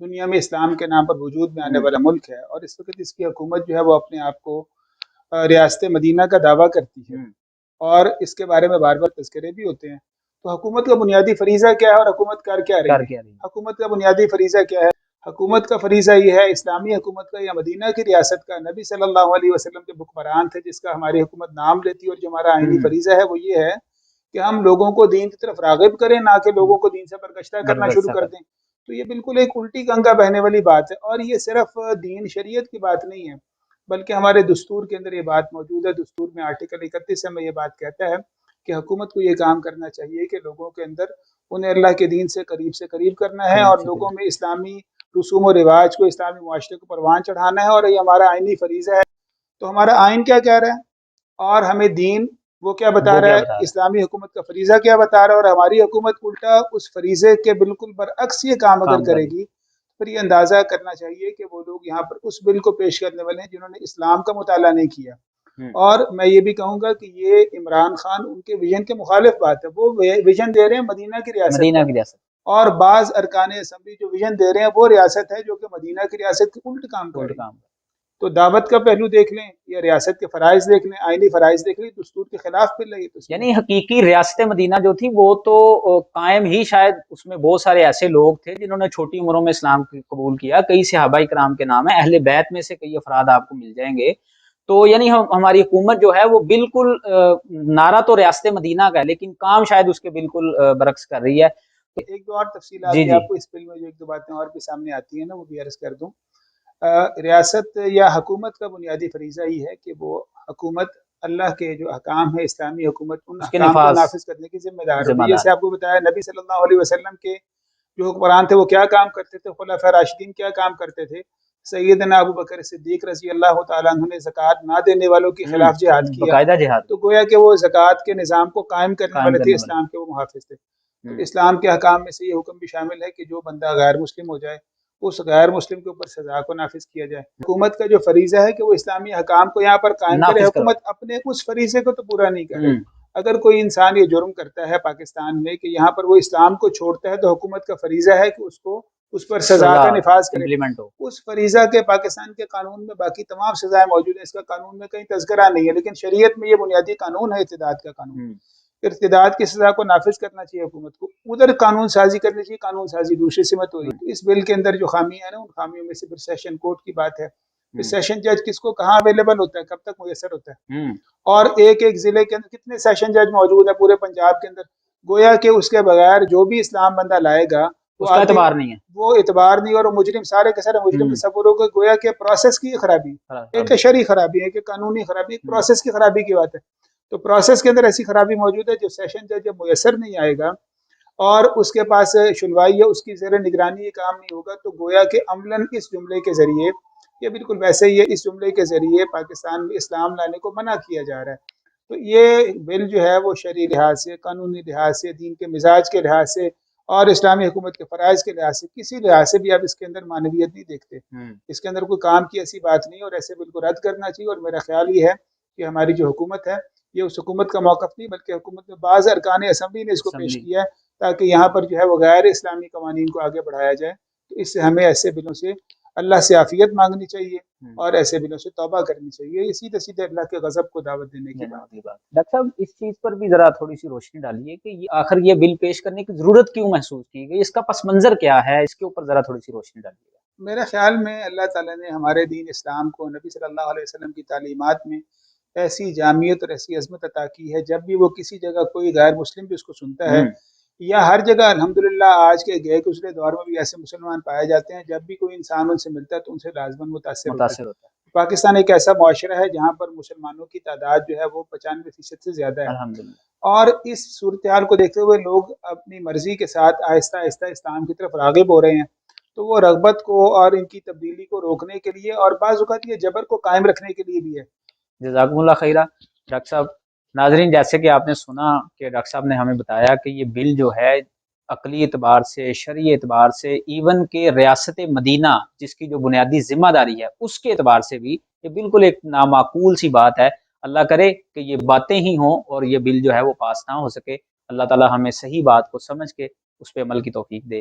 دنیا میں اسلام کے نام پر وجود میں آنے والا ملک ہے، اور اس وقت اس کی حکومت جو ہے وہ اپنے آپ کو ریاست مدینہ کا دعویٰ کرتی ہے، اور اس کے بارے میں بار بار تذکرے بھی ہوتے ہیں۔ تو حکومت کا بنیادی فریضہ کیا ہے اور حکومت کر کیا رہی ہے؟ حکومت کا بنیادی فریضہ کیا ہے؟ حکومت کا فریضہ یہ ہے، اسلامی حکومت کا یا مدینہ کی ریاست کا، نبی صلی اللہ علیہ وسلم کے حکمران تھے جس کا ہماری حکومت نام لیتی ہے، اور جو ہمارا آئینی فریضہ ہے وہ یہ ہے کہ ہم لوگوں کو دین کی طرف راغب کریں، نہ کہ لوگوں کو دین سے برگشتہ کرنا شروع کر دیں۔ تو یہ بالکل ایک الٹی گنگا بہنے والی بات ہے، اور یہ صرف دین شریعت کی بات نہیں ہے، بلکہ ہمارے دستور کے اندر یہ بات موجود ہے۔ دستور میں آرٹیکل 31 میں یہ بات کہتا ہے کہ حکومت کو یہ کام کرنا چاہیے کہ لوگوں کے اندر انہیں اللہ کے دین سے قریب کرنا ہے، اور لوگوں میں اسلامی رسوم و رواج کو، اسلامی معاشرے کو پروان چڑھانا ہے، اور یہ ہمارا آئینی فریضہ ہے۔ تو ہمارا آئین کیا کہہ رہا ہے اور ہمیں دین وہ کیا بتا رہا ہے، اسلامی حکومت کا فریضہ کیا بتا رہا ہے، اور ہماری حکومت الٹا اس فریضے کے بالکل برعکس یہ کام اگر کرے گی، پھر یہ اندازہ کرنا چاہیے کہ وہ لوگ یہاں پر اس بل کو پیش کرنے والے ہیں جنہوں نے اسلام کا مطالعہ نہیں کیا۔ اور میں یہ بھی کہوں گا کہ یہ عمران خان ان کے ویژن کے مخالف بات ہے۔ وہ ویژن دے رہے ہیں مدینہ کی ریاست، اور بعض ارکان اسمبلی جو ویژن دے رہے ہیں وہ ریاست ہے جو کہ مدینہ کی ریاست کے الٹ کام کر رہی ہے۔ تو دعوت کا پہلو دیکھ لیں یا ریاست کے فرائض دیکھ لیں، آئینی فرائض دیکھ لیں، دستور کے خلاف پھر لگی۔ یعنی حقیقی ریاست مدینہ جو تھی وہ تو قائم ہی شاید اس میں بہت سارے ایسے لوگ تھے جنہوں نے چھوٹی عمروں میں اسلام قبول کیا، کئی صحابہ کرام کے نام ہیں، اہل بیت میں سے کئی افراد آپ کو مل جائیں گے۔ تو یعنی ہماری حکومت جو ہے وہ بالکل نعرہ تو ریاست مدینہ کا ہے لیکن کام شاید اس کے بالکل برعکس کر رہی ہے۔ ایک دو اور تفصیلات آپ کو اس فلم میں جو ایک دو باتیں اور بھی سامنے آتی ہیں نا، وہ بھی عرض کر دوں۔ ریاست یا حکومت کا بنیادی فریضہ یہ ہے کہ وہ حکومت اللہ کے جو احکام ہے اسلامی حکومت، ان احکام کو نافذ کرنے کی ذمہ دار ہے۔ جیسے آپ کو بتایا نبی صلی اللہ علیہ وسلم کے جو حکمران تھے وہ کیا کام کرتے تھے، خلفاء راشدین کیا کام کرتے تھے، سیدنا ابو بکر صدیق رضی اللہ تعالیٰ عنہ نے زکوٰۃ نہ دینے والوں کے خلاف جہاد کیا، تو گویا کہ وہ زکوٰۃ کے نظام کو قائم کرنے والے تھے، اسلام کے وہ محافظ تھے۔ تو اسلام کے احکام میں سے یہ حکم بھی شامل ہے کہ جو بندہ غیر مسلم ہو جائے اس غیر مسلم کے اوپر سزا کو نافذ کیا جائے۔ حکومت کا جو فریضہ ہے کہ وہ اسلامی حکام کو یہاں پر قائم کرے، حکومت اپنے اس فریضے کو تو پورا نہیں کرے۔ اگر کوئی انسان یہ جرم کرتا ہے پاکستان میں کہ یہاں پر وہ اسلام کو چھوڑتا ہے، تو حکومت کا فریضہ ہے کہ اس کو اس پر سزا کا نفاذ کرے۔ اس فریضہ کے پاکستان کے قانون میں باقی تمام سزائیں موجود ہیں، اس کا قانون میں کہیں تذکرہ نہیں ہے، لیکن شریعت میں یہ بنیادی قانون ہے ارتداد کا قانون۔ ارتداد کی سزا کو نافذ کرنا چاہیے حکومت کو، ادھر قانون سازی کرنی چاہیے، قانون سازی دوسری سمت ہو رہی ہے۔ اس بل کے اندر جو خامیاں ہیں نا، ان خامیوں میں سے پھر سیشن کورٹ کی بات ہے۔ سیشن جج کس کو کہاں اویلیبل ہوتا ہے، کب تک میسر ہوتا ہے، اور ایک ایک ضلع کے اندر کتنے سیشن جج موجود ہیں پورے پنجاب کے اندر، گویا کہ اس کے بغیر جو بھی اسلام بندہ لائے گا اس کا اعتبار نہیں ہے، وہ اعتبار نہیں، اور مجرم سارے کے سارے مجرم تصور ہو گئے۔ گویا کہ پروسیس کی خرابی، ایک شرعی خرابی ہے کہ قانونی خرابی، ایک پروسیس کی خرابی کی بات ہے۔ تو پروسیس کے اندر ایسی خرابی موجود ہے جو سیشن جج جب میسر نہیں آئے گا اور اس کے پاس شنوائی ہے، اس کی زیر نگرانی یہ کام نہیں ہوگا، تو گویا کہ عملاً اس جملے کے ذریعے، یہ بالکل ویسے ہی ہے، اس جملے کے ذریعے پاکستان میں اسلام لانے کو منع کیا جا رہا ہے۔ تو یہ بل جو ہے وہ شرعی لحاظ سے، قانونی لحاظ سے، دین کے مزاج کے لحاظ سے اور اسلامی حکومت کے فرائض کے لحاظ سے، کسی لحاظ سے بھی آپ اس کے اندر معنویت نہیں دیکھتے، اس کے اندر کوئی کام کی ایسی بات نہیں، اور ایسے بل کو رد کرنا چاہیے۔ اور میرا خیال یہ ہے کہ ہماری جو حکومت ہے یہ اس حکومت کا موقف نہیں، بلکہ حکومت میں بعض ارکان اسمبلی نے اس کو پیش کیا ہے تاکہ یہاں پر جو ہے وہ غیر اسلامی قوانین کو آگے بڑھایا جائے۔ تو اس سے ہمیں ایسے بلوں سے اللہ سے عافیت مانگنی چاہیے اور ایسے بلوں سے توبہ کرنی چاہیے، سیدھے سیدھے اللہ کے غضب کو دعوت دینے کی بات۔ ڈاکٹر صاحب اس چیز پر بھی ذرا تھوڑی سی روشنی ڈالیے کہ آخر یہ بل پیش کرنے کی ضرورت کیوں محسوس کی گئی، اس کا پس منظر کیا ہے، اس کے اوپر ذرا تھوڑی سی روشنی ڈالیے گا۔ میرے خیال میں اللہ تعالیٰ نے ہمارے دین اسلام کو نبی صلی اللہ علیہ وسلم کی تعلیمات میں ایسی جامعیت اور ایسی عظمت عطا کی ہے، جب بھی وہ کسی جگہ کوئی غیر مسلم بھی اس کو سنتا ہے، یا ہر جگہ الحمدللہ آج کے گئے گزرے دور میں بھی ایسے مسلمان پائے جاتے ہیں، جب بھی کوئی انسان ان سے ملتا ہے تو ان سے لازماً متاثر ہوتا ہے۔ پاکستان ایک ایسا معاشرہ ہے جہاں پر مسلمانوں کی تعداد جو ہے وہ 95% سے زیادہ ہے، اور اس صورتحال کو دیکھتے ہوئے لوگ اپنی مرضی کے ساتھ آہستہ آہستہ اسلام کی طرف راغب ہو رہے ہیں۔ تو وہ رغبت کو اور ان کی تبدیلی کو روکنے کے لیے، اور بعض اوقات یہ جبر کو قائم رکھنے کے لیے بھی ہے۔ جزاکم اللہ خیرہ ڈاکٹر صاحب۔ ناظرین، جیسے کہ آپ نے سنا کہ ڈاکٹر صاحب نے ہمیں بتایا کہ یہ بل جو ہے عقلی اعتبار سے، شرعی اعتبار سے، ایون کہ ریاست مدینہ جس کی جو بنیادی ذمہ داری ہے اس کے اعتبار سے بھی یہ بالکل ایک نامعقول سی بات ہے۔ اللہ کرے کہ یہ باتیں ہی ہوں اور یہ بل جو ہے وہ پاس نہ ہو سکے۔ اللہ تعالی ہمیں صحیح بات کو سمجھ کے اس پہ عمل کی توفیق دے۔